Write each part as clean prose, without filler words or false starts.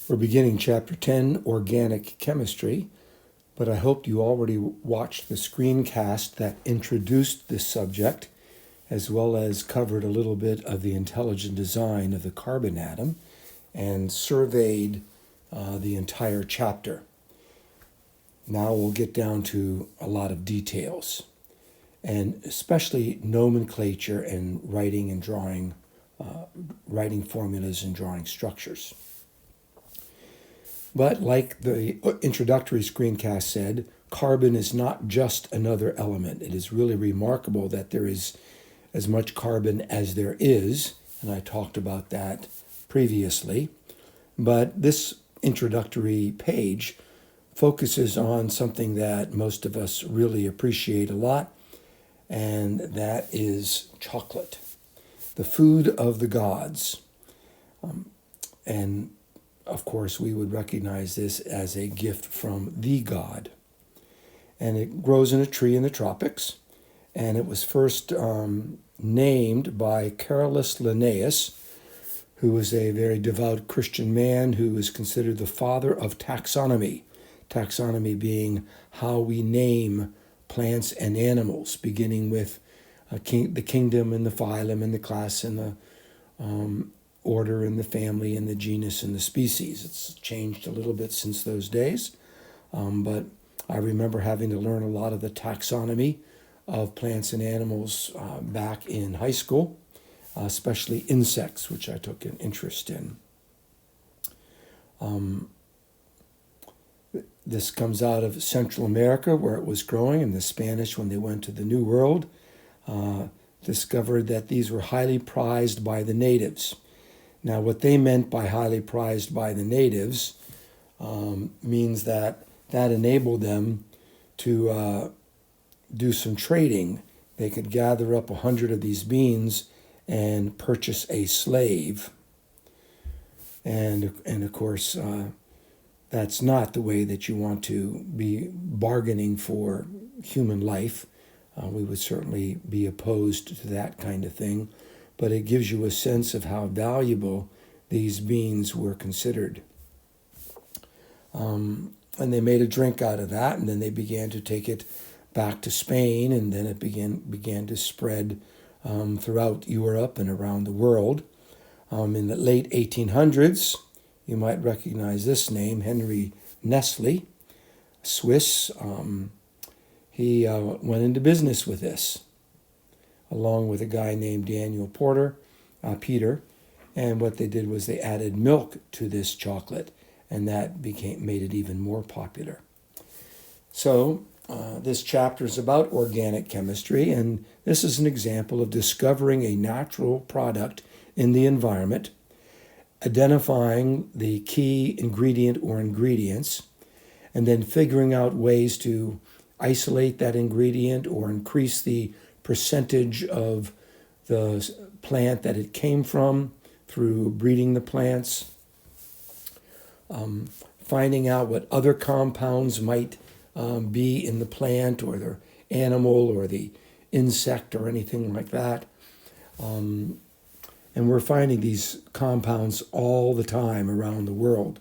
We're beginning Chapter 10, Organic Chemistry, but I hope you already watched the screencast that introduced this subject, as well as covered a little bit of the intelligent design of the carbon atom and surveyed the entire chapter. Now we'll get down to a lot of details, and especially nomenclature and writing and drawing, writing formulas and drawing structures. But like the introductory screencast said, carbon is not just another element. It is really remarkable that there is as much carbon as there is, and I talked about that previously. But this introductory page focuses on something that most of us really appreciate a lot, and that is chocolate, the food of the gods. And of course, we would recognize this as a gift from the god. And it grows in a tree in the tropics, and it was first named by Carolus Linnaeus, who was a very devout Christian man who was considered the father of taxonomy. Taxonomy being how we name plants and animals, beginning with the kingdom and the phylum and the class and the order and the family and the genus and the species. It's changed a little bit since those days, but I remember having to learn a lot of the taxonomy of plants and animals back in high school, especially insects, which I took an interest in. This comes out of Central America, where it was growing, and the Spanish, when they went to the New World, discovered that these were highly prized by the natives. Now, what they meant by highly prized by the natives means that enabled them to do some trading. They could gather up 100 of these beans and purchase a slave. And of course, that's not the way that you want to be bargaining for human life. We would certainly be opposed to that kind of thing. But it gives you a sense of how valuable these beans were considered. And they made a drink out of that, and then they began to take it back to Spain, and then it began to spread throughout Europe and around the world. In the late 1800s, you might recognize this name, Henry Nestle, Swiss. He went into business with this, along with a guy named Daniel Peter, and what they did was they added milk to this chocolate, and that made it even more popular. So this chapter is about organic chemistry, and this is an example of discovering a natural product in the environment, identifying the key ingredient or ingredients, and then figuring out ways to isolate that ingredient or increase the percentage of the plant that it came from through breeding the plants, finding out what other compounds might be in the plant or the animal or the insect or anything like that. And we're finding these compounds all the time around the world.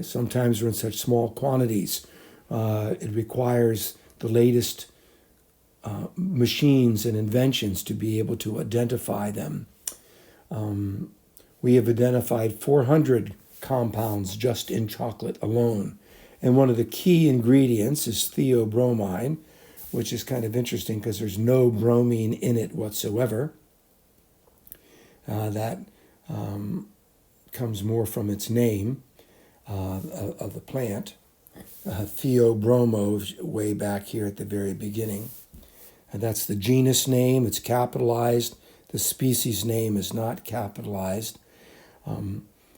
Sometimes they're in such small quantities. It requires the latest machines and inventions to be able to identify them. We have identified 400 compounds just in chocolate alone. And one of the key ingredients is theobromine, which is kind of interesting because there's no bromine in it whatsoever. That comes more from its name of the plant. Theobromo way back here at the very beginning. And that's the genus name. It's capitalized. The species name is not capitalized.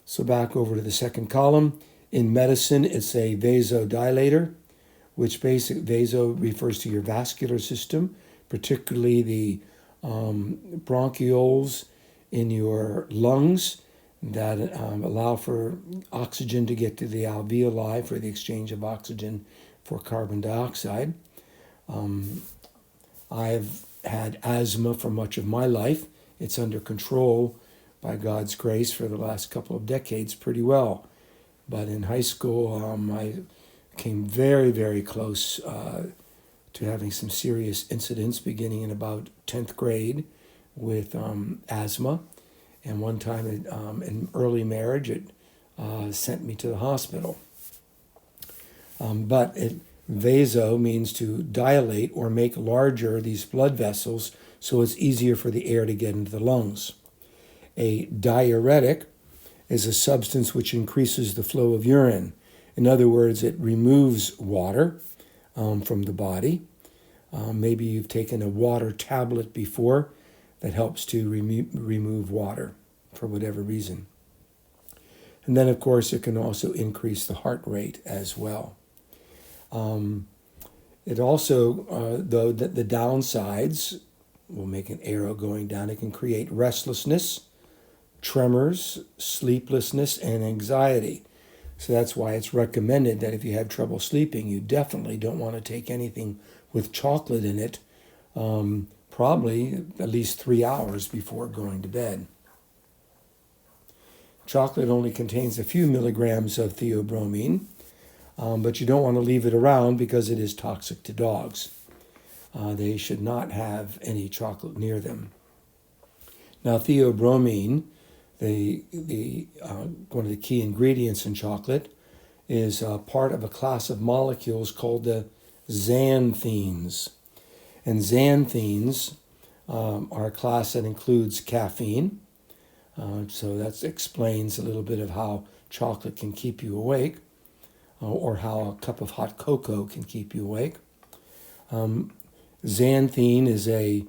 So back over to the second column. In medicine, it's a vasodilator, which vaso refers to your vascular system, particularly the bronchioles in your lungs that allow for oxygen to get to the alveoli for the exchange of oxygen for carbon dioxide. I've had asthma for much of my life. It's under control by God's grace for the last couple of decades pretty well. But in high school, I came very, very close to having some serious incidents beginning in about 10th grade with asthma. And one time in early marriage, it sent me to the hospital. Vaso means to dilate or make larger these blood vessels so it's easier for the air to get into the lungs. A diuretic is a substance which increases the flow of urine. In other words, it removes water from the body. Maybe you've taken a water tablet before that helps to remove water for whatever reason. And then, of course, it can also increase the heart rate as well. It also, though, the downsides will make an arrow going down. It can create restlessness, tremors, sleeplessness, and anxiety. So that's why it's recommended that if you have trouble sleeping, you definitely don't want to take anything with chocolate in it, probably at least 3 hours before going to bed. Chocolate only contains a few milligrams of theobromine, but you don't want to leave it around because it is toxic to dogs. They should not have any chocolate near them. Now, theobromine, one of the key ingredients in chocolate, is part of a class of molecules called the xanthines. And xanthines are a class that includes caffeine. So that explains a little bit of how chocolate can keep you awake, or how a cup of hot cocoa can keep you awake. Xanthine is a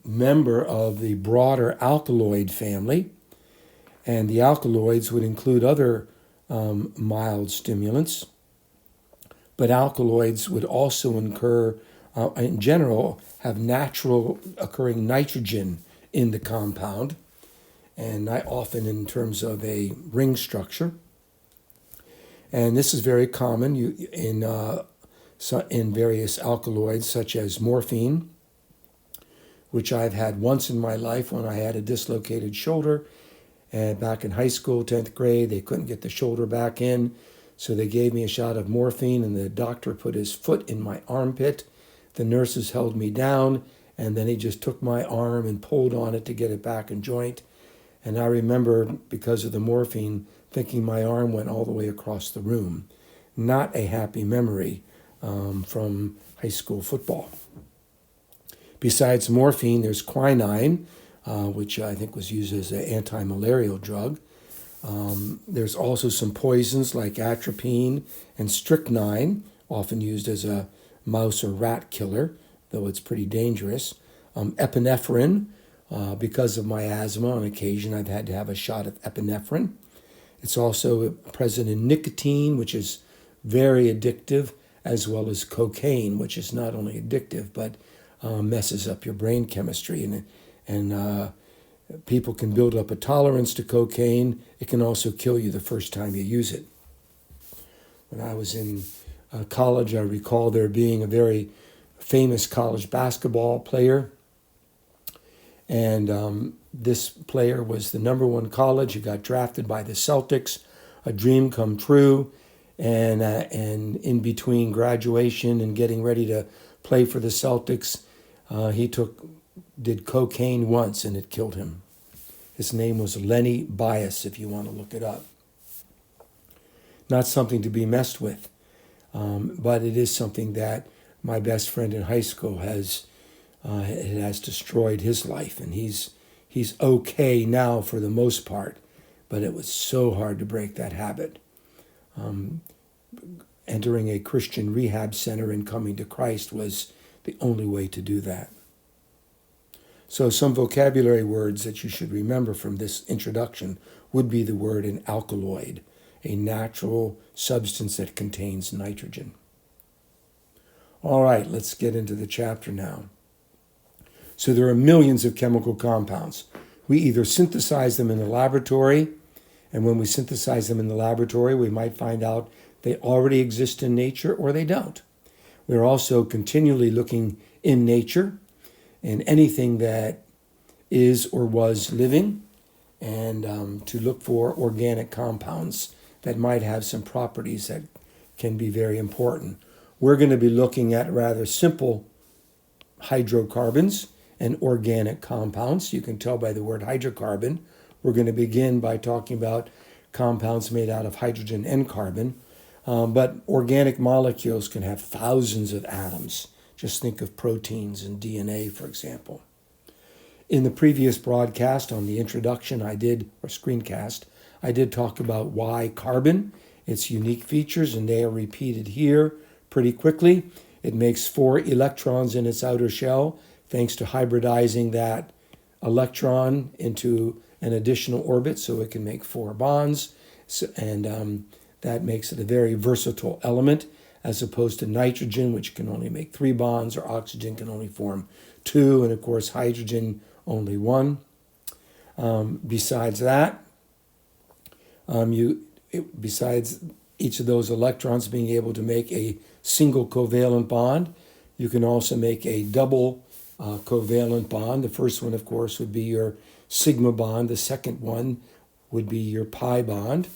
member of the broader alkaloid family, and the alkaloids would include other mild stimulants, but alkaloids would also in general, have natural occurring nitrogen in the compound, and not often in terms of a ring structure. And this is very common in various alkaloids, such as morphine, which I've had once in my life when I had a dislocated shoulder. And back in high school, 10th grade, they couldn't get the shoulder back in, so they gave me a shot of morphine, and the doctor put his foot in my armpit. The nurses held me down, and then he just took my arm and pulled on it to get it back in joint. And I remember, because of the morphine, thinking my arm went all the way across the room. Not a happy memory from high school football. Besides morphine, there's quinine, which I think was used as an anti-malarial drug. There's also some poisons like atropine and strychnine, often used as a mouse or rat killer, though it's pretty dangerous. Epinephrine, because of my asthma, on occasion I've had to have a shot of epinephrine. It's also present in nicotine, which is very addictive, as well as cocaine, which is not only addictive, but messes up your brain chemistry. And people can build up a tolerance to cocaine. It can also kill you the first time you use it. When I was in college, I recall there being a very famous college basketball player. And this player was the number one college. He got drafted by the Celtics, a dream come true. And in between graduation and getting ready to play for the Celtics, he did cocaine once, and it killed him. His name was Lenny Bias, if you want to look it up. Not something to be messed with, but it is something that my best friend in high school has destroyed his life, and he's okay now for the most part, but it was so hard to break that habit. Entering a Christian rehab center and coming to Christ was the only way to do that. So some vocabulary words that you should remember from this introduction would be the word an alkaloid, a natural substance that contains nitrogen. All right, let's get into the chapter now. So there are millions of chemical compounds. We either synthesize them in the laboratory, and when we synthesize them in the laboratory, we might find out they already exist in nature or they don't. We're also continually looking in nature and anything that is or was living, and to look for organic compounds that might have some properties that can be very important. We're going to be looking at rather simple hydrocarbons and organic compounds. You can tell by the word hydrocarbon. We're going to begin by talking about compounds made out of hydrogen and carbon. But organic molecules can have thousands of atoms. Just think of proteins and DNA, for example. In the previous broadcast on the introduction or screencast, I did talk about why carbon, its unique features, and they are repeated here pretty quickly. It makes 4 electrons in its outer shell, thanks to hybridizing that electron into an additional orbit, so it can make 4 bonds. That makes it a very versatile element, as opposed to nitrogen, which can only make 3 bonds, or oxygen can only form 2, and of course hydrogen only 1. Besides that, besides each of those electrons being able to make a single covalent bond, you can also make a double covalent bond. The first one, of course, would be your sigma bond. The second one would be your pi bond.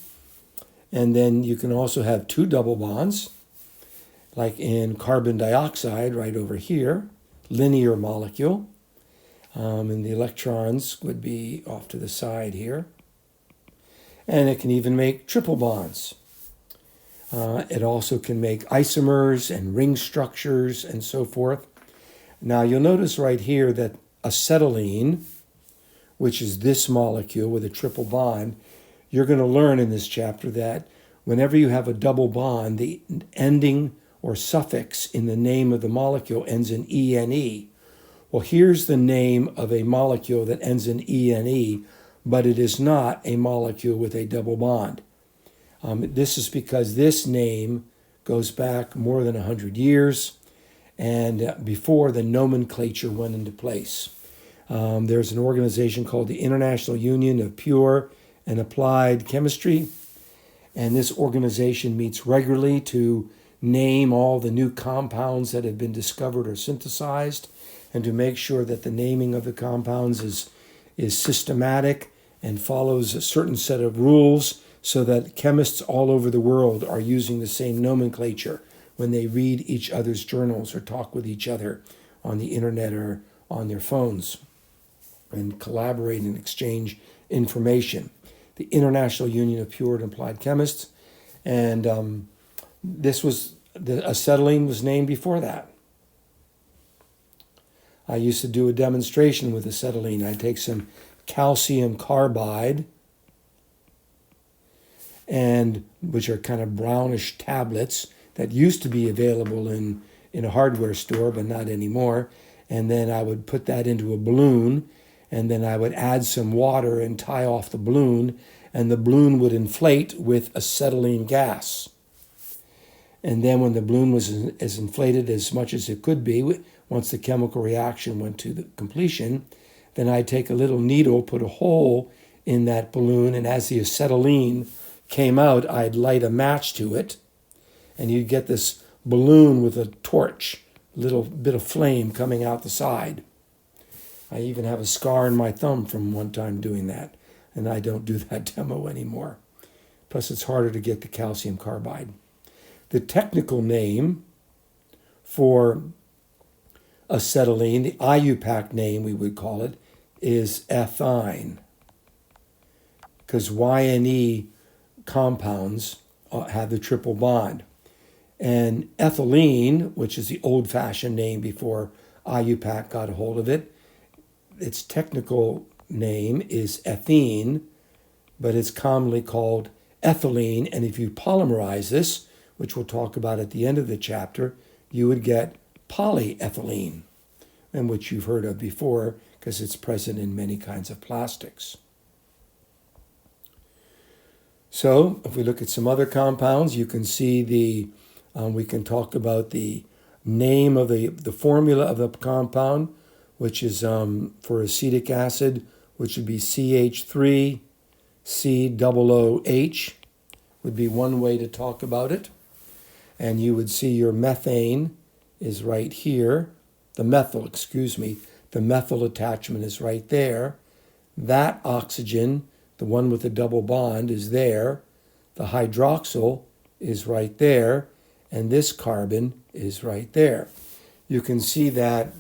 And then you can also have 2 double bonds, like in carbon dioxide right over here, linear molecule. And the electrons would be off to the side here. And it can even make triple bonds. It also can make isomers and ring structures and so forth. Now you'll notice right here that acetylene, which is this molecule with a triple bond, you're going to learn in this chapter that whenever you have a double bond, the ending or suffix in the name of the molecule ends in ene. Well, here's the name of a molecule that ends in ene, but it is not a molecule with a double bond. This is because this name goes back more than 100 years, and before the nomenclature went into place. There's an organization called the International Union of Pure and Applied Chemistry, and this organization meets regularly to name all the new compounds that have been discovered or synthesized, and to make sure that the naming of the compounds is systematic and follows a certain set of rules, so that chemists all over the world are using the same nomenclature when they read each other's journals or talk with each other on the internet or on their phones, and collaborate and exchange information. The International Union of Pure and Applied Chemists, and acetylene was named before that. I used to do a demonstration with acetylene. I'd take some calcium carbide, and which are kind of brownish tablets that used to be available in a hardware store, but not anymore. And then I would put that into a balloon, and then I would add some water and tie off the balloon, and the balloon would inflate with acetylene gas. And then when the balloon was as inflated as much as it could be, once the chemical reaction went to the completion, then I'd take a little needle, put a hole in that balloon, and as the acetylene came out, I'd light a match to it, and you'd get this balloon with a torch, a little bit of flame coming out the side. I even have a scar on my thumb from one time doing that, and I don't do that demo anymore. Plus, it's harder to get the calcium carbide. The technical name for acetylene, the IUPAC name we would call it, is ethine, because YNE compounds have the triple bond. And ethylene, which is the old-fashioned name before IUPAC got a hold of it, its technical name is ethene, but it's commonly called ethylene. And if you polymerize this, which we'll talk about at the end of the chapter, you would get polyethylene, and which you've heard of before because it's present in many kinds of plastics. So if we look at some other compounds, you can see we can talk about the name of the formula of the compound, which is for acetic acid, which would be CH3COOH, would be one way to talk about it. And you would see your methane is right here. The methyl attachment is right there. That oxygen, the one with the double bond, is there. the hydroxyl is right there, and this carbon is right there. You can see that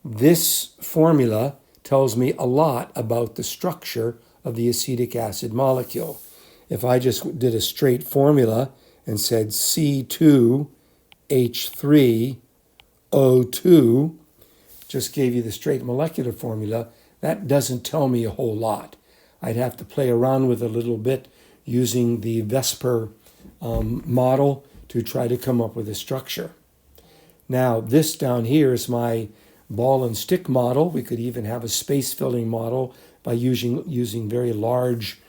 this formula tells me a lot about the structure of the acetic acid molecule. If I just did a straight formula and said C2H3O2, just gave you the straight molecular formula, that doesn't tell me a whole lot. I'd have to play around with it a little bit using the Vesper model to try to come up with a structure. Now, this down here is my ball and stick model. We could even have a space filling model by using very large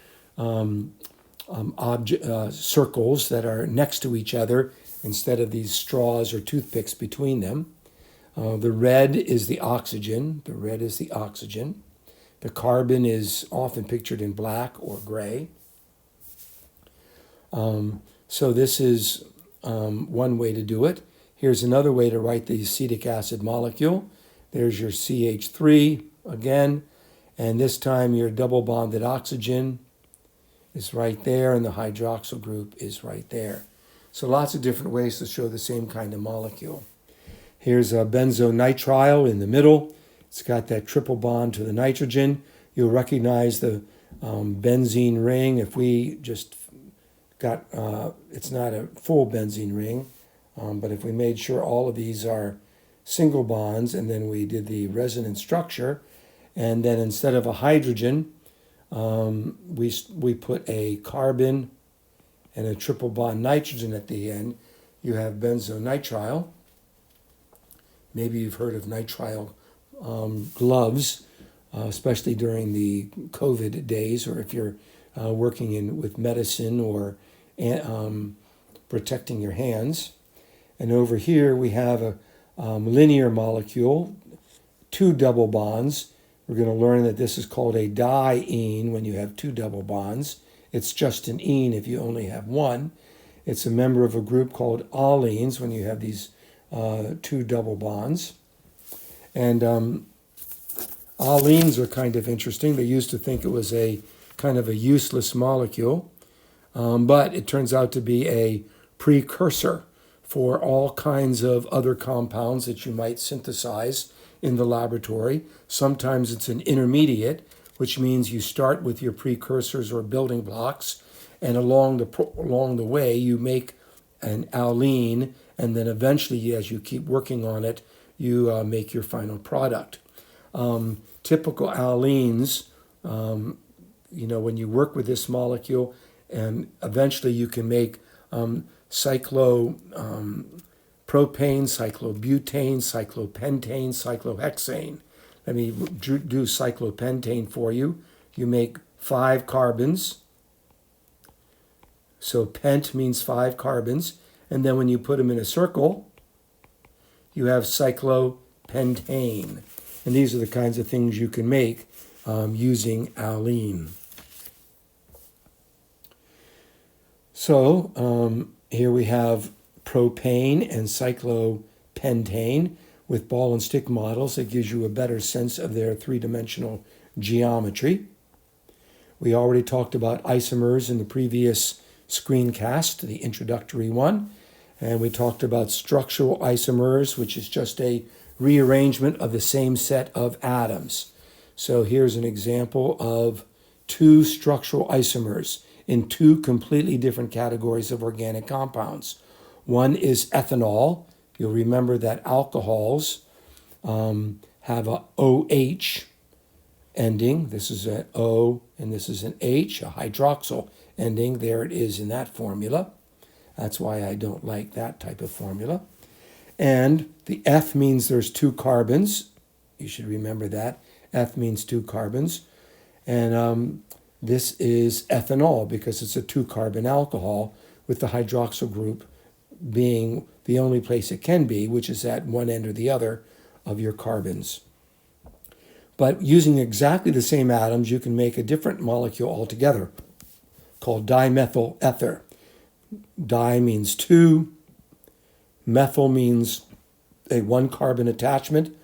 circles that are next to each other instead of these straws or toothpicks between them. The red is the oxygen. The red is the oxygen. The carbon is often pictured in black or gray. So this is one way to do it. Here's another way to write the acetic acid molecule. There's your CH3 again, and this time your double bonded oxygen is right there, and the hydroxyl group is right there. So lots of different ways to show the same kind of molecule. Here's a benzonitrile in the middle. It's got that triple bond to the nitrogen. You'll recognize the benzene ring. If we just got, it's not a full benzene ring, but if we made sure all of these are single bonds, and then we did the resonance structure, and then instead of a hydrogen, we put a carbon and a triple bond nitrogen at the end, you have benzonitrile. Maybe you've heard of nitrile gloves, especially during the COVID days, or if you're working with medicine or protecting your hands. And over here we have a linear molecule, two double bonds. We're going to learn that this is called a diene when you have two double bonds. It's just an ene if you only have one. It's a member of a group called alkenes when you have these two double bonds. And alkenes are kind of interesting. They used to think it was a kind of a useless molecule, but it turns out to be a precursor for all kinds of other compounds that you might synthesize in the laboratory. Sometimes it's an intermediate, which means you start with your precursors or building blocks, and along the way you make an alkene, and then eventually, as you keep working on it, you make your final product. Typical alkenes, when you work with this molecule, and eventually you can make cyclopropane, cyclobutane, cyclopentane, cyclohexane. Let me do cyclopentane for you. You make 5 carbons. So pent means 5 carbons. And then when you put them in a circle, you have cyclopentane. And these are the kinds of things you can make using alkene. So here we have propane and cyclopentane with ball and stick models. That gives you a better sense of their three-dimensional geometry. We already talked about isomers in the previous screencast, the introductory one. And we talked about structural isomers, which is just a rearrangement of the same set of atoms. So here's an example of 2 structural isomers in 2 completely different categories of organic compounds. One is ethanol. You'll remember that alcohols have a OH ending. This is an O and this is an H, a hydroxyl ending. There it is in that formula. That's why I don't like that type of formula. And the Eth means there's 2 carbons. You should remember that. Eth means 2 carbons. And this is ethanol because it's a 2-carbon alcohol with the hydroxyl group being the only place it can be, which is at one end or the other of your carbons. But using exactly the same atoms, you can make a different molecule altogether called dimethyl ether. Di means 2. Methyl means a 1-carbon attachment.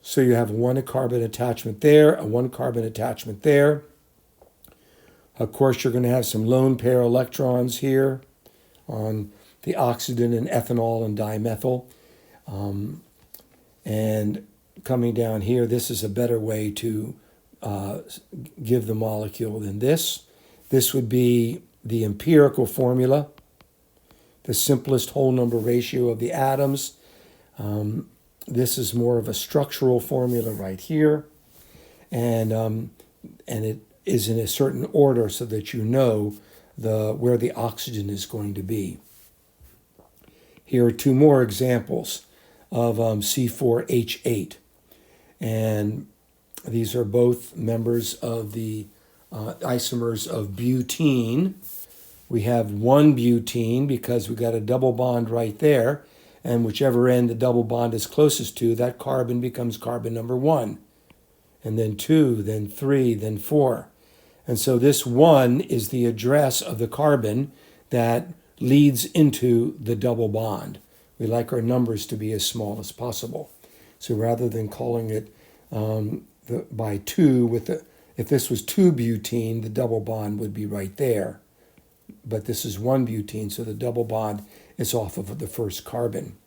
So you have a 1-carbon attachment there, a 1-carbon attachment there. Of course, you're going to have some lone pair electrons here on the oxygen and ethanol and dimethyl. And coming down here, this is a better way to give the molecule than this. This would be the empirical formula, the simplest whole number ratio of the atoms. This is more of a structural formula right here. And it is in a certain order so that you know where the oxygen is going to be. Here are two more examples of C4H8. And these are both members of the isomers of butene. We have one butene because we got a double bond right there. And whichever end the double bond is closest to, that carbon becomes carbon number 1. And then 2, then 3, then 4. And so this 1 is the address of the carbon that leads into the double bond. We like our numbers to be as small as possible. So rather than calling it by 2, if this was 2-butene, the double bond would be right there. But this is 1-butene, so the double bond is off of the first carbon.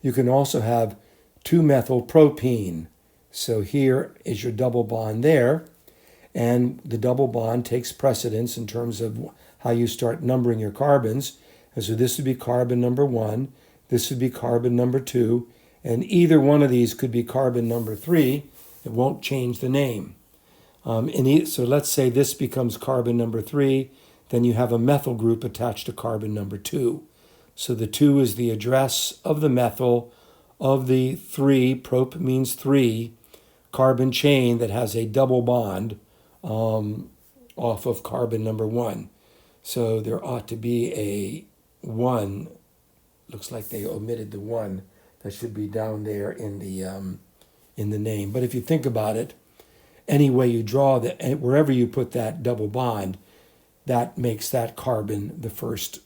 You can also have 2-methylpropene. So here is your double bond there, and the double bond takes precedence in terms of how you start numbering your carbons. And so this would be carbon number 1, this would be carbon number 2, and either one of these could be carbon number 3. It won't change the name. So let's say this becomes carbon number 3, then you have a methyl group attached to carbon number 2. So the 2 is the address of the methyl of the 3, prop means 3, carbon chain that has a double bond off of carbon number 1. So there ought to be a 1. Looks like they omitted the 1. That should be down there in the name. But if you think about it, any way you draw that, wherever you put that double bond, that makes that carbon the first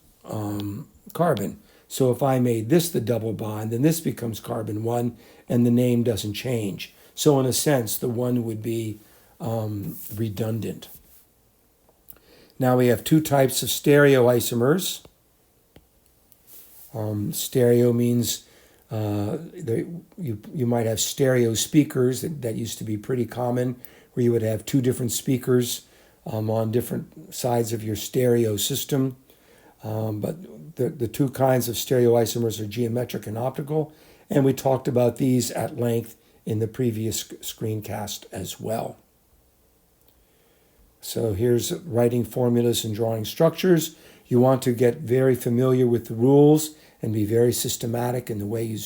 carbon. So if I made this the double bond, then this becomes carbon 1, and the name doesn't change. So in a sense, the 1 would be redundant. Now we have two types of stereoisomers. Stereo means you might have stereo speakers. That used to be pretty common, where you would have two different speakers on different sides of your stereo system. But the two kinds of stereoisomers are geometric and optical, and we talked about these at length in the previous screencast as well. So here's writing formulas and drawing structures. You want to get very familiar with the rules and be very systematic in the way you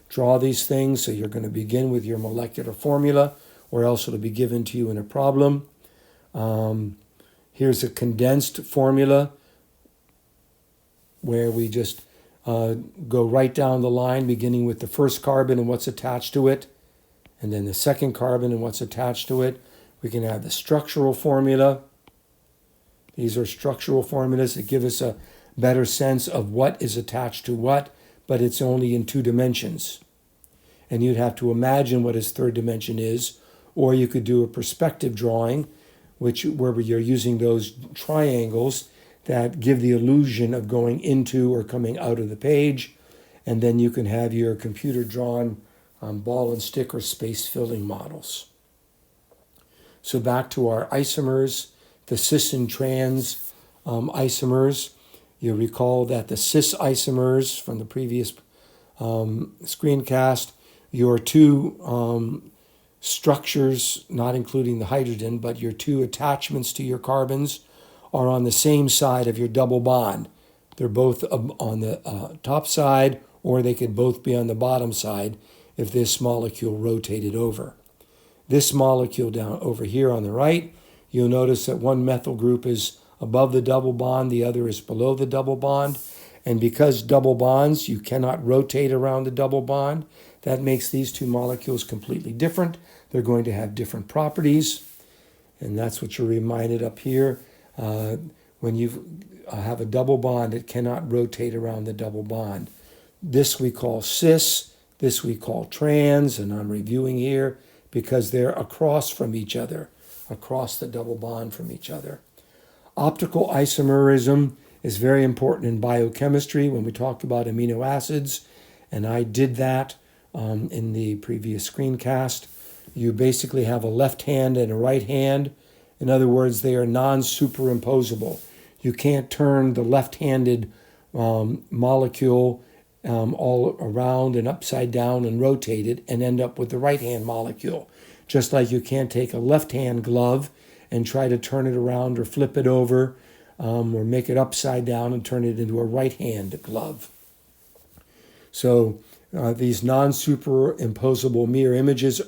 draw these things. So you're going to begin with your molecular formula, or else it'll be given to you in a problem. Here's a condensed formula where we just go right down the line, beginning with the first carbon and what's attached to it, and then the second carbon and what's attached to it. We can have the structural formula. These are structural formulas that give us a better sense of what is attached to what, but it's only in 2 dimensions. And you'd have to imagine what its third dimension is, or you could do a perspective drawing, where you're using those triangles that give the illusion of going into or coming out of the page, and then you can have your computer-drawn ball and stick or space-filling models. So back to our isomers, the cis and trans isomers. You recall that the cis isomers from the previous screencast, your 2 structures, not including the hydrogen, but your 2 attachments to your carbons are on the same side of your double bond. They're both on the top side, or they could both be on the bottom side if this molecule rotated over. This molecule down over here on the right, you'll notice that one methyl group is above the double bond, the other is below the double bond. And because double bonds, you cannot rotate around the double bond, that makes these 2 molecules completely different. They're going to have different properties, and that's what you're reminded up here. When you have a double bond, it cannot rotate around the double bond. This we call cis, this we call trans, and I'm reviewing here because they're across from each other, across the double bond from each other. Optical isomerism is very important in biochemistry when we talk about amino acids, and I did that in the previous screencast. You basically have a left hand and a right hand. In other words, they are non-superimposable. You can't turn the left-handed molecule all around and upside down and rotate it and end up with the right-hand molecule. Just like you can't take a left-hand glove and try to turn it around or flip it over or make it upside down and turn it into a right-hand glove. So these non-superimposable mirror images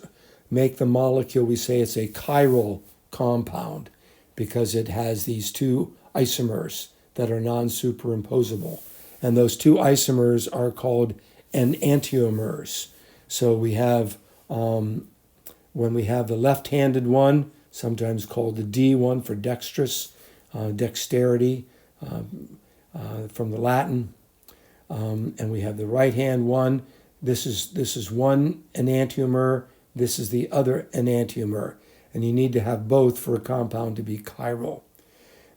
make the molecule, we say it's a chiral compound because it has these two isomers that are non-superimposable. And those two isomers are called enantiomers. So we have, when we have the left-handed one, sometimes called the D one for dexterous, dexterity from the Latin, and we have the right-hand one. This is one enantiomer. This is the other enantiomer, and you need to have both for a compound to be chiral.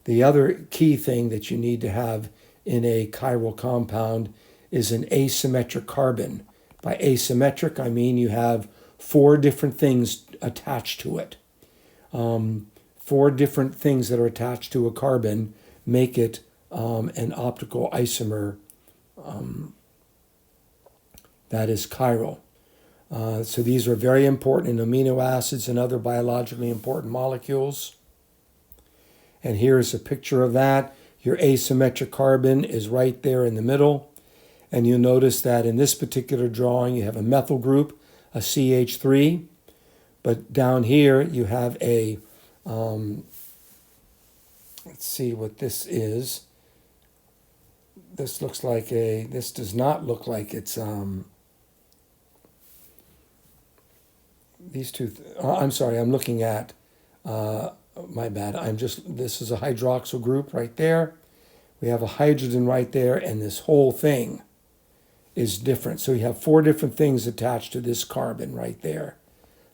The other key thing that you need to have in a chiral compound is an asymmetric carbon. By asymmetric, I mean you have 4 different things attached to it. 4 different things that are attached to a carbon make it an optical isomer that is chiral. So these are very important in amino acids and other biologically important molecules. And here's a picture of that. Your asymmetric carbon is right there in the middle. And you'll notice that in this particular drawing, you have a methyl group, a CH3. But down here, you have a, let's see what this is. This looks like this does not look like it's, these two, I'm sorry, I'm looking at, my bad, this is a hydroxyl group right there. We have a hydrogen right there, and this whole thing is different. So you have 4 different things attached to this carbon right there.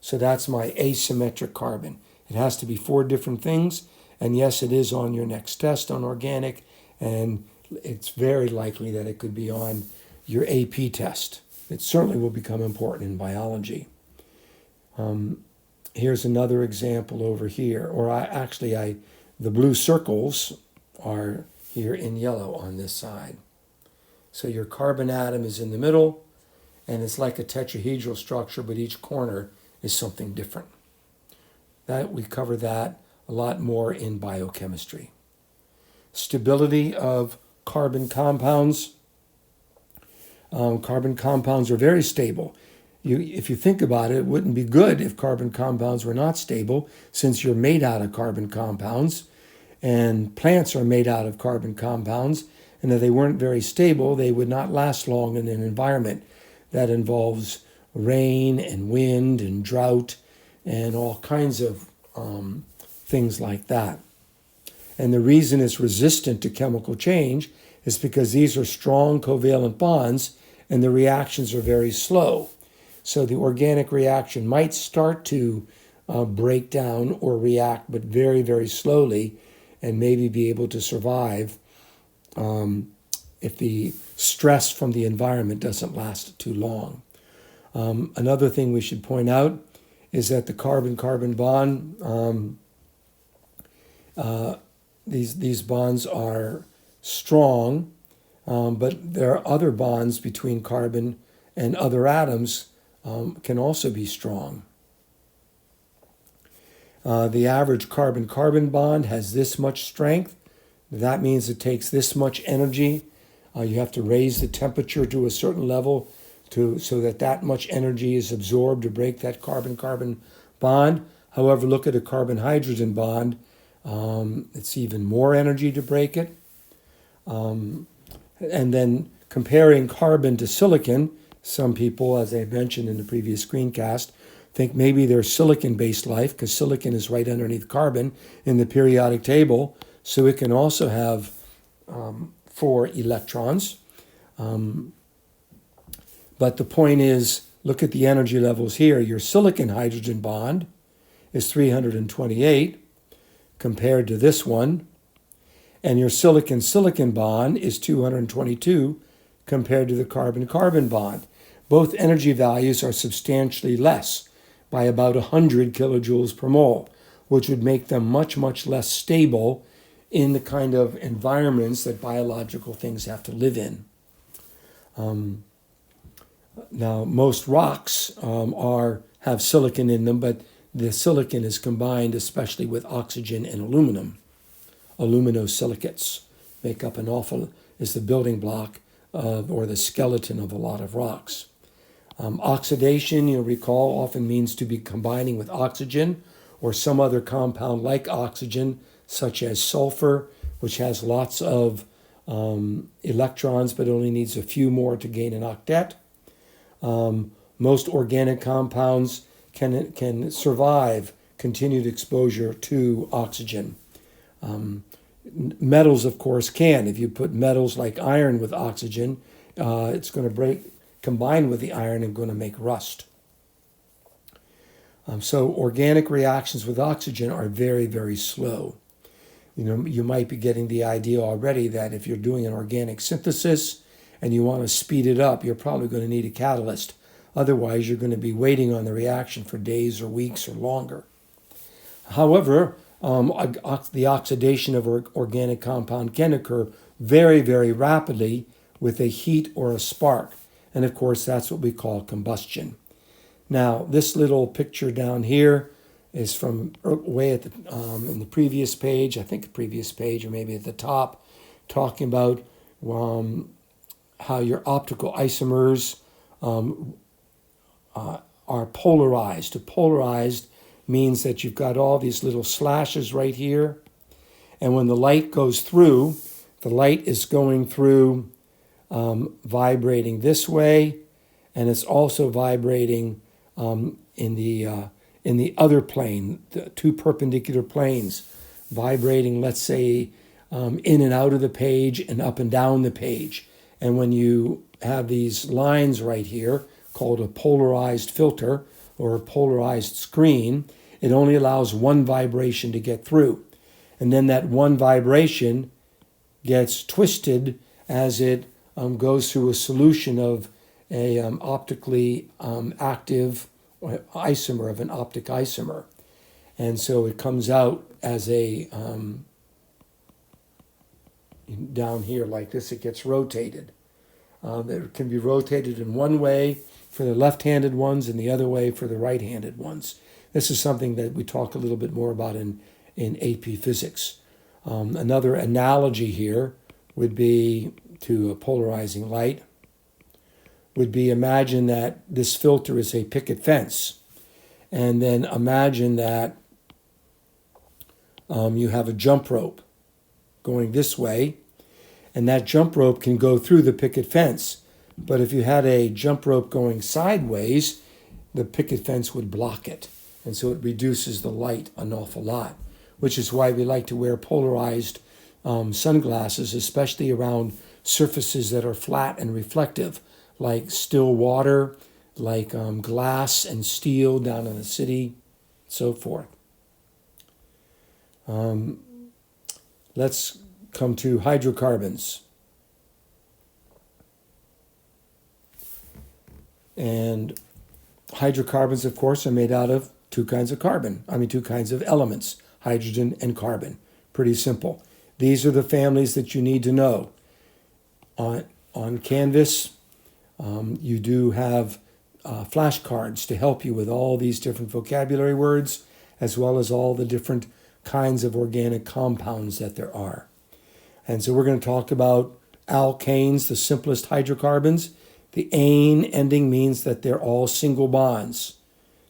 So that's my asymmetric carbon. It has to be 4 different things, and yes, it is on your next test on organic, and it's very likely that it could be on your AP test. It certainly will become important in biology. Here's another example over here, or the blue circles are here in yellow on this side. So your carbon atom is in the middle, and it's like a tetrahedral structure, but each corner is something different. We cover that a lot more in biochemistry. Stability of carbon compounds. Carbon compounds are very stable. If you think about it, it wouldn't be good if carbon compounds were not stable, since you're made out of carbon compounds, and plants are made out of carbon compounds, and if they weren't very stable, they would not last long in an environment that involves rain and wind and drought and all kinds of things like that. And the reason it's resistant to chemical change is because these are strong covalent bonds and the reactions are very slow. So the organic reaction might start to break down or react, but very, very slowly, and maybe be able to survive if the stress from the environment doesn't last too long. Another thing we should point out is that the carbon-carbon bond, these bonds are strong, but there are other bonds between carbon and other atoms can also be strong. The average carbon-carbon bond has this much strength. That means it takes this much energy. You have to raise the temperature to a certain level so that much energy is absorbed to break that carbon-carbon bond. However, look at a carbon-hydrogen bond. It's even more energy to break it. And then comparing carbon to silicon, some people, as I mentioned in the previous screencast, think maybe there's silicon-based life because silicon is right underneath carbon in the periodic table, so it can also have 4 electrons. But the point is, look at the energy levels here. Your silicon-hydrogen bond is 328 compared to this one, And your silicon-silicon bond is 222 compared to the carbon-carbon bond. Both energy values are substantially less by about 100 kilojoules per mole, which would make them much, much less stable in the kind of environments that biological things have to live in. Now, most rocks have silicon in them, but the silicon is combined especially with oxygen and aluminum. Aluminosilicates make up is the building block or the skeleton of a lot of rocks. Oxidation, you'll recall, often means to be combining with oxygen or some other compound like oxygen, such as sulfur, which has lots of electrons but only needs a few more to gain an octet. Most organic compounds can survive continued exposure to oxygen. Metals, of course, can. If you put metals like iron with oxygen, it's going to combine with the iron and going to make rust. So organic reactions with oxygen are very, very slow. You might be getting the idea already that if you're doing an organic synthesis and you want to speed it up, you're probably going to need a catalyst. Otherwise, you're going to be waiting on the reaction for days or weeks or longer. However, the oxidation of an organic compound can occur very, very rapidly with a heat or a spark. And of course, that's what we call combustion. Now, this little picture down here is from way at in the previous page, I think the previous page, or maybe at the top, talking about how your optical isomers are polarized. Polarized means that you've got all these little slashes right here, and when the light goes through, the light is going through vibrating this way, and it's also vibrating in the other plane, the two perpendicular planes, vibrating, let's say, in and out of the page and up and down the page. And when you have these lines right here, called a polarized filter or a polarized screen, it only allows one vibration to get through. And then that one vibration gets twisted as it goes through a solution of a optically active isomer, of an optic isomer. And so it comes out as a, down here like this, it gets rotated. It can be rotated in one way for the left-handed ones and the other way for the right-handed ones. This is something that we talk a little bit more about in AP physics. Another analogy here would be to a polarizing light, would be imagine that this filter is a picket fence. And then imagine that you have a jump rope going this way, and that jump rope can go through the picket fence. But if you had a jump rope going sideways, the picket fence would block it. And so it reduces the light an awful lot, which is why we like to wear polarized sunglasses, especially around surfaces that are flat and reflective, like still water, like glass and steel down in the city, so forth. Let's come to hydrocarbons. And hydrocarbons, of course, are made out of two kinds of elements, hydrogen and carbon. Pretty simple. These are the families that you need to know. On Canvas, you do have flashcards to help you with all these different vocabulary words, as well as all the different kinds of organic compounds that there are. And so we're going to talk about alkanes, the simplest hydrocarbons. The ane ending means that they're all single bonds.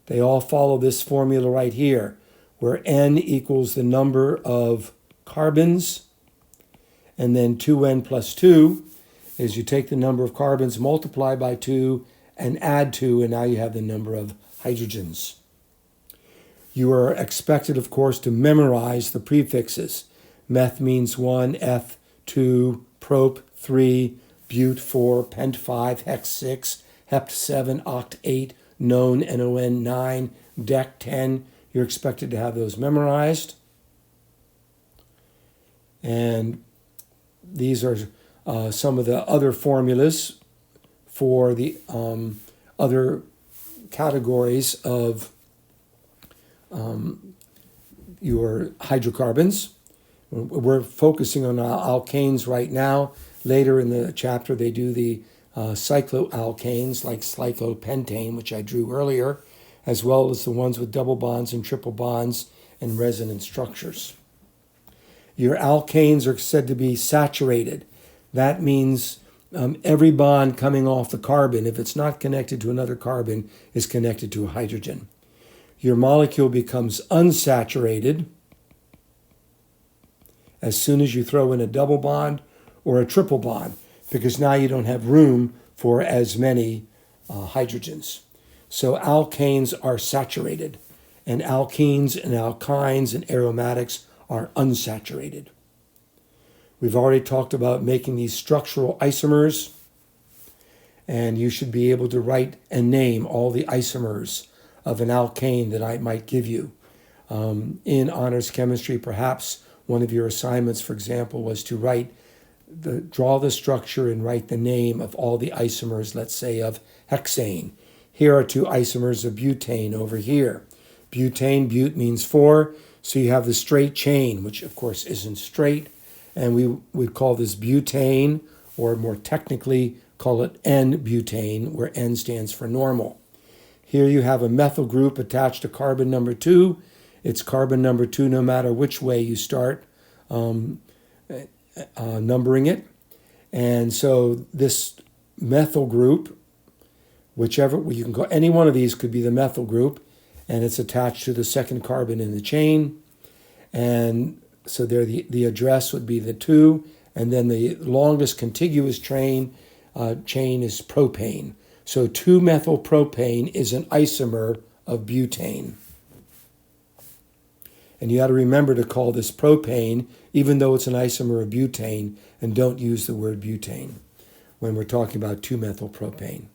They all follow this formula right here, where N equals the number of carbons, and then 2N plus 2 is you take the number of carbons, multiply by 2, and add 2, and now you have the number of hydrogens. You are expected, of course, to memorize the prefixes. Meth means 1, eth 2, prop 3, but 4, pent 5, hex 6, hept 7, oct 8, non, non 9, dec 10. You're expected to have those memorized. And these are some of the other formulas for the other categories of your hydrocarbons. We're focusing on alkanes right now. Later in the chapter, they do the cycloalkanes like cyclopentane, which I drew earlier, as well as the ones with double bonds and triple bonds and resonance structures. Your alkanes are said to be saturated. That means every bond coming off the carbon, if it's not connected to another carbon, is connected to a hydrogen. Your molecule becomes unsaturated as soon as you throw in a double bond or a triple bond, because now you don't have room for as many hydrogens. So alkanes are saturated, and alkenes and alkynes and aromatics are unsaturated. We've already talked about making these structural isomers, and you should be able to write and name all the isomers of an alkane that I might give you. In honors chemistry, perhaps one of your assignments, for example, was to draw the structure and write the name of all the isomers, let's say, of hexane. Here are two isomers of butane over here. Butane, but means 4, so you have the straight chain, which of course isn't straight, and we would call this butane, or more technically call it N-butane, where N stands for normal. Here you have a methyl group attached to carbon number 2. It's carbon number 2 no matter which way you start numbering it. And so this methyl group, whichever, you can go, any one of these could be the methyl group, and it's attached to the second carbon in the chain. And so there the address would be the 2, and then the longest contiguous chain is propane. So 2-methylpropane is an isomer of butane. And you got to remember to call this propane, even though it's an isomer of butane, and don't use the word butane when we're talking about 2-methylpropane.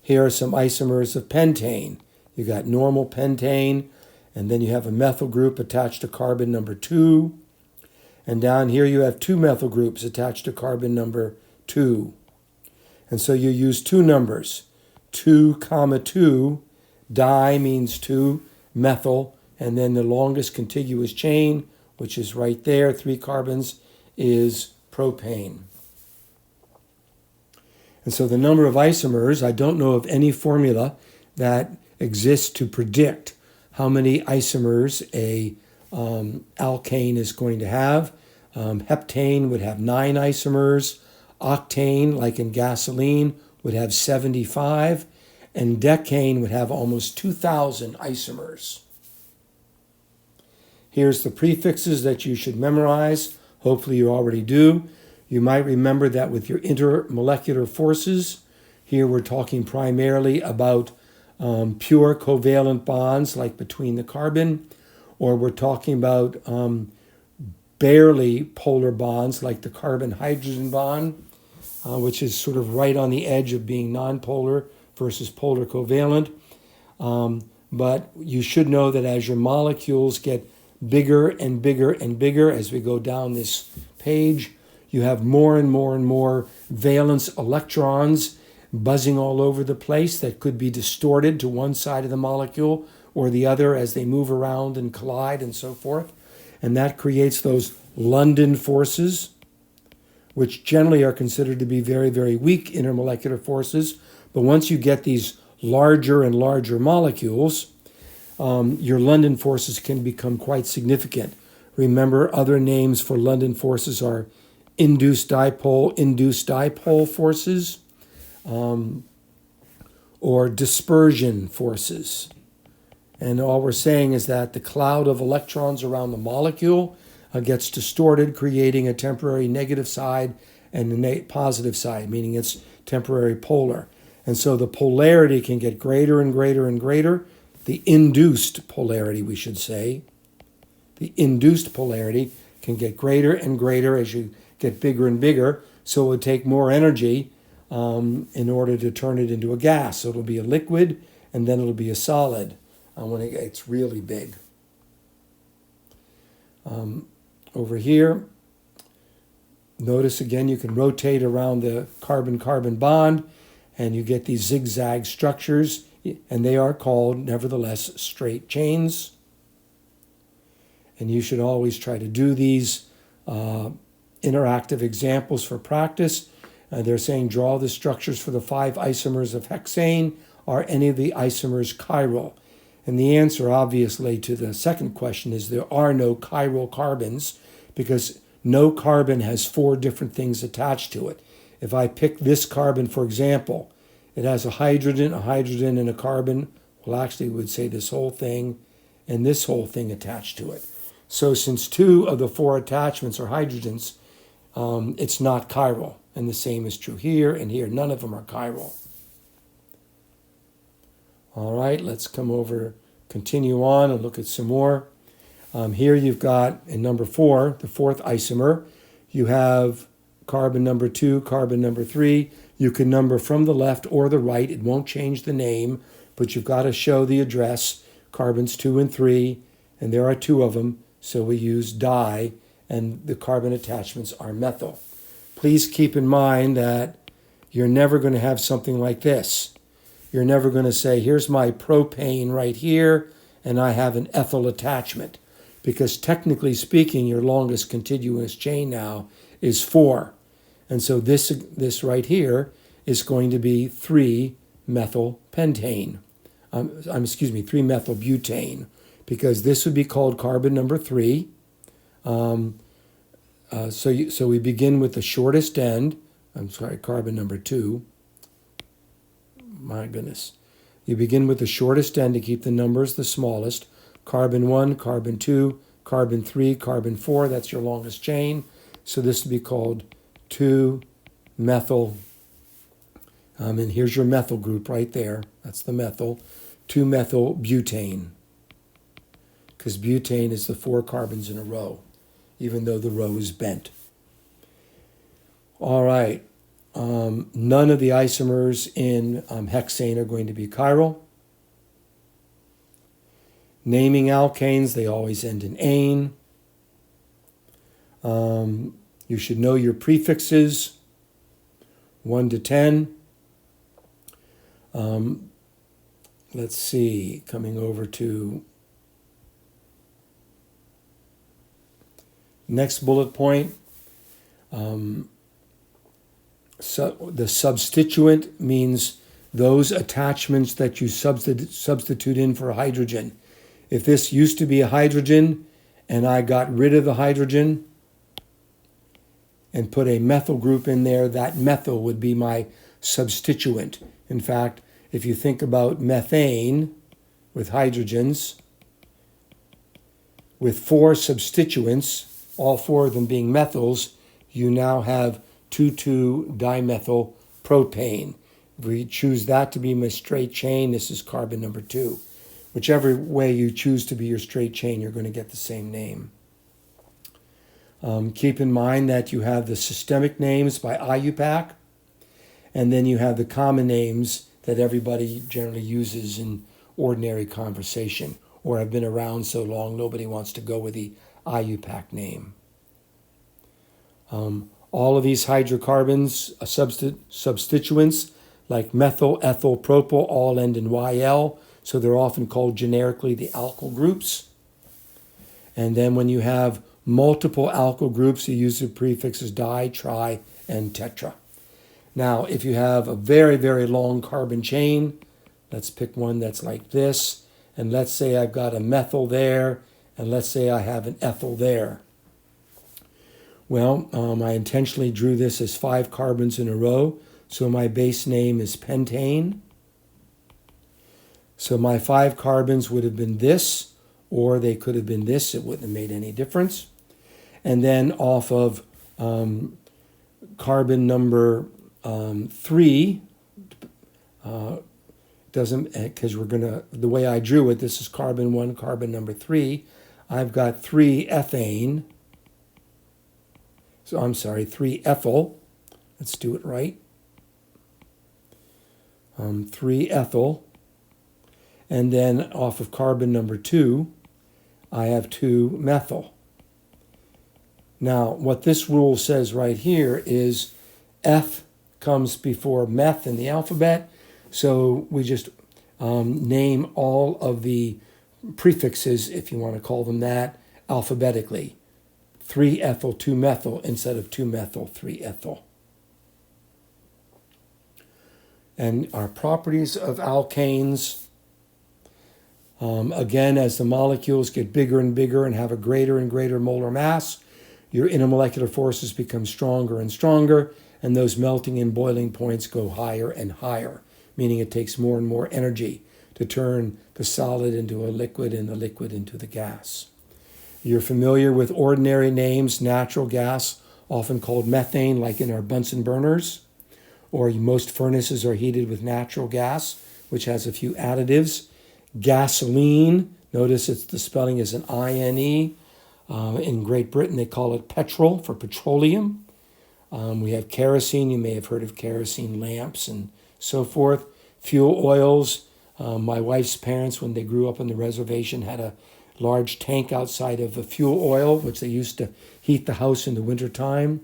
Here are some isomers of pentane. You got normal pentane, and then you have a methyl group attached to carbon number 2. And down here you have 2 methyl groups attached to carbon number 2. And so you use 2 numbers, 2, 2, di means 2, methyl, and then the longest contiguous chain, which is right there, 3 carbons, is propane. And so the number of isomers, I don't know of any formula that exists to predict how many isomers a alkane is going to have. Heptane would have 9 isomers. Octane, like in gasoline, would have 75. And decane would have almost 2,000 isomers. Here's the prefixes that you should memorize. Hopefully you already do. You might remember that with your intermolecular forces. Here we're talking primarily about pure covalent bonds, like between the carbon, or we're talking about barely polar bonds, like the carbon-hydrogen bond, which is sort of right on the edge of being nonpolar versus polar covalent. But you should know that as your molecules get bigger and bigger and bigger as we go down this page, you have more and more and more valence electrons buzzing all over the place that could be distorted to one side of the molecule or the other as they move around and collide and so forth. And that creates those London forces, which generally are considered to be very, very weak intermolecular forces. But once you get these larger and larger molecules, your London forces can become quite significant. Remember, other names for London forces are induced dipole forces, or dispersion forces. And all we're saying is that the cloud of electrons around the molecule gets distorted, creating a temporary negative side and a positive side, meaning it's temporary polar. And so the polarity can get greater and greater and greater. The induced polarity, we should say. The induced polarity can get greater and greater as you get bigger and bigger. So it would take more energy in order to turn it into a gas. So it'll be a liquid, and then it'll be a solid when it gets really big. Over here, Notice again, you can rotate around the carbon-carbon bond and you get these zigzag structures, and they are called, nevertheless, straight chains. And you should always try to do these interactive examples for practice. They're saying draw the structures for the 5 isomers of hexane. Are any of the isomers chiral? And the answer, obviously, to the second question is there are no chiral carbons, because no carbon has 4 different things attached to it. If I pick this carbon, for example, it has a hydrogen, and a carbon. Well, actually, we would say this whole thing and this whole thing attached to it. So since 2 of the 4 attachments are hydrogens, it's not chiral. And the same is true here and here. None of them are chiral. All right, let's continue on and look at some more. Here you've got, in number 4, the 4th isomer, you have carbon number 2, carbon number 3. You can number from the left or the right. It won't change the name, but you've got to show the address, carbons 2 and 3, and there are 2 of them, so we use di, and the carbon attachments are methyl. Please keep in mind that you're never going to have something like this. You're never going to say, here's my propane right here, and I have an ethyl attachment. Because technically speaking, your longest contiguous chain now is 4. And so this right here is going to be 3-methyl pentane. 3-methyl butane. Because this would be called carbon number 3. So we begin with the shortest end. Carbon number 2. My goodness. You begin with the shortest end to keep the numbers the smallest. Carbon 1, carbon 2, carbon 3, carbon 4. That's your longest chain. So this would be called 2-methyl. And here's your methyl group right there. That's the methyl. 2-methyl butane. Because butane is the 4 carbons in a row, even though the row is bent. All right. None of the isomers in hexane are going to be chiral. Naming alkanes, they always end in ane. You should know your prefixes, 1 to 10. Let's see, coming over to next bullet point. So the substituent means those attachments that you substitute in for hydrogen. If this used to be a hydrogen and I got rid of the hydrogen and put a methyl group in there, that methyl would be my substituent. In fact, if you think about methane with hydrogens, with 4 substituents, all 4 of them being methyls, you now have 2,2-dimethyl propane. If we choose that to be my straight chain, this is carbon number 2. Whichever way you choose to be your straight chain, you're going to get the same name. Keep in mind that you have the systemic names by IUPAC, and then you have the common names that everybody generally uses in ordinary conversation, or have been around so long nobody wants to go with the IUPAC name. All of these hydrocarbons, substituents like methyl, ethyl, propyl, all end in YL, so they're often called generically the alkyl groups. And then when you have multiple alkyl groups, you use the prefixes di, tri, and tetra. Now, if you have a very, very long carbon chain, let's pick one that's like this, and let's say I've got a methyl there, and let's say I have an ethyl there. Well, I intentionally drew this as 5 carbons in a row, so my base name is pentane. So my 5 carbons would have been this, or they could have been this. It wouldn't have made any difference. And then off of carbon number 3, doesn't, because the way I drew it, this is carbon 1, carbon number 3. I've got 3 ethane. So I'm sorry, 3 ethyl. Let's do it right. 3 ethyl. And then off of carbon number 2, I have 2 methyl. Now, what this rule says right here is F comes before meth in the alphabet, so we just name all of the prefixes, if you want to call them that, alphabetically. 3-ethyl, 2-methyl instead of 2-methyl, 3-ethyl. And our properties of alkanes, again, as the molecules get bigger and bigger and have a greater and greater molar mass, your intermolecular forces become stronger and stronger, and those melting and boiling points go higher and higher, meaning it takes more and more energy to turn the solid into a liquid and the liquid into the gas. You're familiar with ordinary names, natural gas, often called methane, like in our Bunsen burners, or most furnaces are heated with natural gas, which has a few additives. Gasoline, notice the spelling is an I-N-E. In Great Britain, they call it petrol for petroleum. We have kerosene. You may have heard of kerosene lamps and so forth. Fuel oils. My wife's parents, when they grew up on the reservation, had a large tank outside of the fuel oil, which they used to heat the house in the wintertime.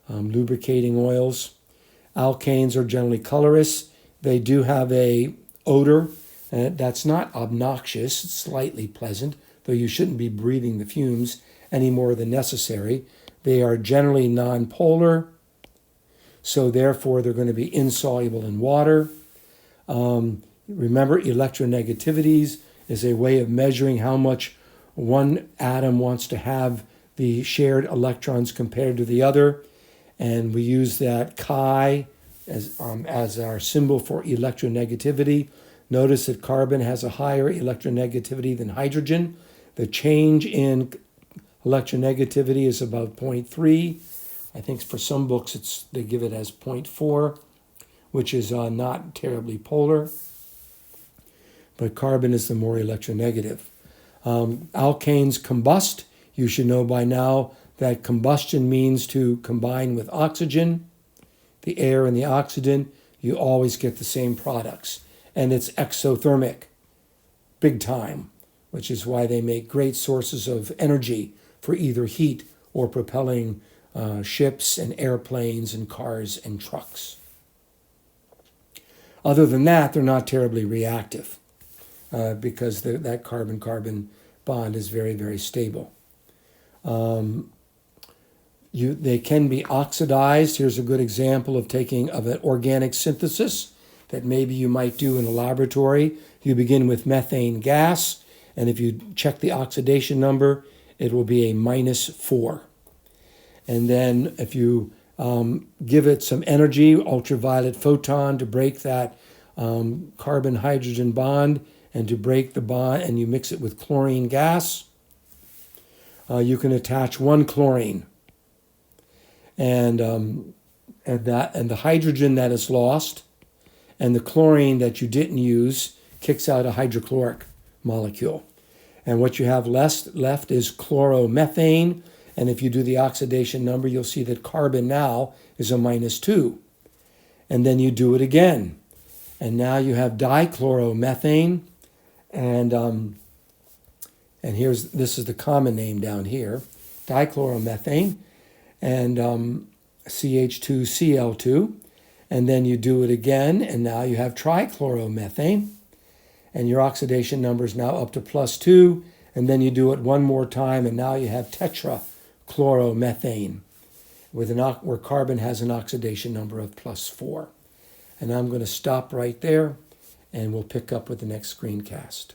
Lubricating oils. Alkanes are generally colorless. They do have a odor that's not obnoxious. It's slightly pleasant, though you shouldn't be breathing the fumes any more than necessary. They are generally nonpolar, so therefore they're going to be insoluble in water. Remember, electronegativities is a way of measuring how much one atom wants to have the shared electrons compared to the other. And we use that chi as our symbol for electronegativity. Notice that carbon has a higher electronegativity than hydrogen. The change in electronegativity is about 0.3. I think for some books they give it as 0.4, which is not terribly polar. But carbon is the more electronegative. Alkanes combust. You should know by now that combustion means to combine with oxygen. The air and the oxygen, you always get the same products. And it's exothermic, big time, which is why they make great sources of energy for either heat or propelling ships and airplanes and cars and trucks. Other than that, they're not terribly reactive because that carbon-carbon bond is very, very stable. They can be oxidized. Here's a good example of an organic synthesis that maybe you might do in a laboratory. You begin with methane gas, and if you check the oxidation number, it will be a -4. And then if you give it some energy, ultraviolet photon, to break that carbon-hydrogen bond, and to break the bond, and you mix it with chlorine gas, you can attach one chlorine. And the hydrogen that is lost and the chlorine that you didn't use kicks out a hydrochloric molecule. And what you have left is chloromethane. And if you do the oxidation number, you'll see that carbon now is a -2. And then you do it again. And now you have dichloromethane. And this is the common name down here, dichloromethane. And CH2Cl2, and then you do it again, and now you have trichloromethane, and your oxidation number is now up to +2, and then you do it one more time, and now you have tetrachloromethane, where carbon has an oxidation number of +4. And I'm going to stop right there, and we'll pick up with the next screencast.